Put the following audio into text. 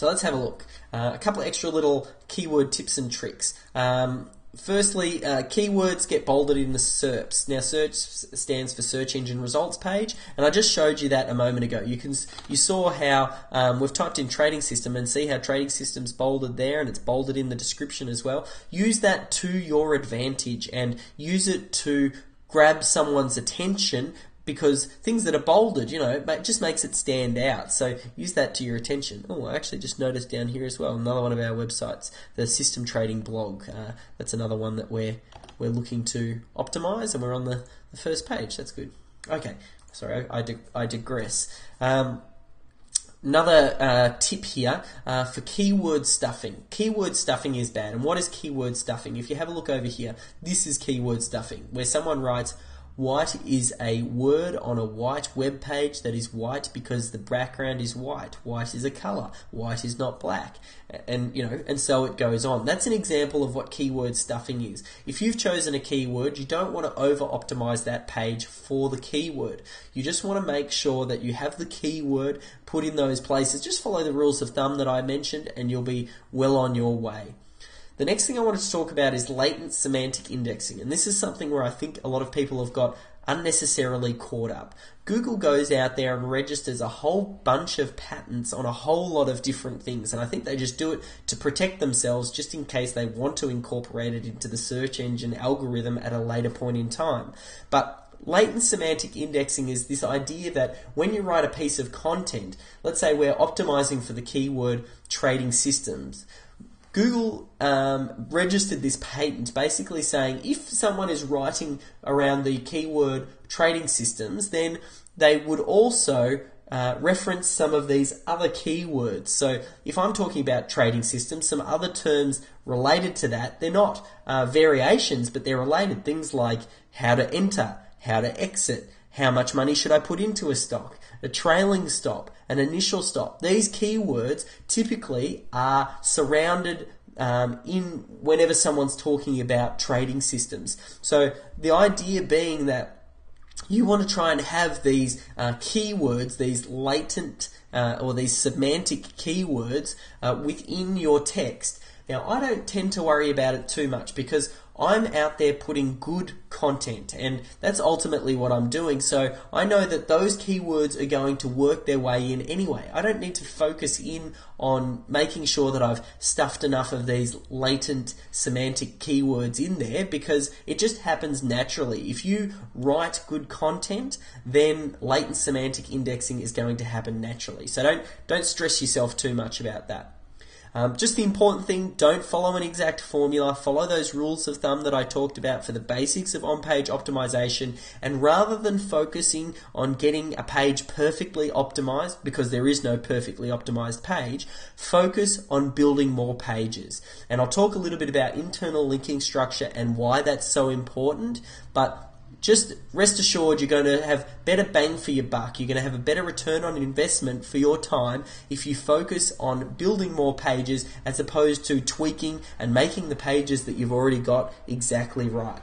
So let's have a look. A couple of extra little keyword tips and tricks. Firstly, keywords get bolded in the SERPs. Now, SERPs stands for Search Engine Results Page, and I just showed you that a moment ago. You saw how we've typed in trading system and see how trading system's bolded there, and it's bolded in the description as well. Use that to your advantage and use it to grab someone's attention, because things that are bolded, it just makes it stand out. So use that to your attention. Oh, I actually just noticed down here as well, another one of our websites, the System Trading blog. That's another one that we're looking to optimize, and we're on the first page. That's good. Okay, sorry, I digress. Another tip here for keyword stuffing. Keyword stuffing is bad. And what is keyword stuffing? If you have a look over here, this is keyword stuffing, where someone writes, white is a word on a white web page that is white because the background is white. White is a color. White is not black. And so it goes on. That's an example of what keyword stuffing is. If you've chosen a keyword, you don't want to over-optimize that page for the keyword. You just want to make sure that you have the keyword put in those places. Just follow the rules of thumb that I mentioned and you'll be well on your way. The next thing I wanted to talk about is latent semantic indexing, and this is something where I think a lot of people have got unnecessarily caught up. Google goes out there and registers a whole bunch of patents on a whole lot of different things, and I think they just do it to protect themselves just in case they want to incorporate it into the search engine algorithm at a later point in time. But latent semantic indexing is this idea that when you write a piece of content, let's say we're optimizing for the keyword trading systems, Google registered this patent basically saying if someone is writing around the keyword trading systems, then they would also reference some of these other keywords. So if I'm talking about trading systems, some other terms related to that, they're not variations, but they're related. Things like how to enter, how to exit, how much money should I put into a stock, a trailing stop, an initial stop. These keywords typically are surrounded in whenever someone's talking about trading systems. So the idea being that you want to try and have these keywords, these latent or these semantic keywords within your text. Now, I don't tend to worry about it too much because I'm out there putting good content, and that's ultimately what I'm doing. So I know that those keywords are going to work their way in anyway. I don't need to focus in on making sure that I've stuffed enough of these latent semantic keywords in there, because it just happens naturally. If you write good content, then latent semantic indexing is going to happen naturally. So don't stress yourself too much about that. Just the important thing, don't follow an exact formula. Follow those rules of thumb that I talked about for the basics of on-page optimization, and rather than focusing on getting a page perfectly optimized, because there is no perfectly optimized page, focus on building more pages. And I'll talk a little bit about internal linking structure and why that's so important, but just rest assured you're going to have better bang for your buck. You're going to have a better return on investment for your time if you focus on building more pages as opposed to tweaking and making the pages that you've already got exactly right.